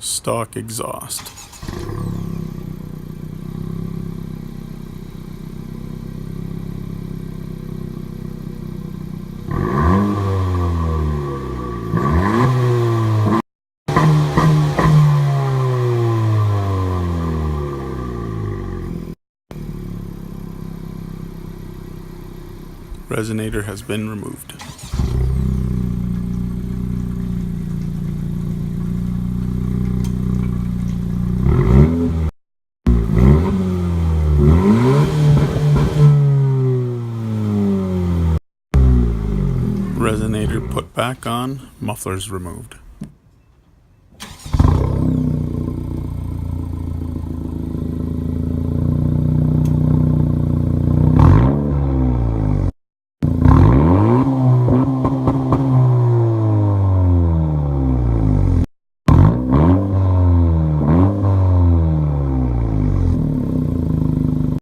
Stock exhaust. Resonator has been removed. Resonator put back on, mufflers removed.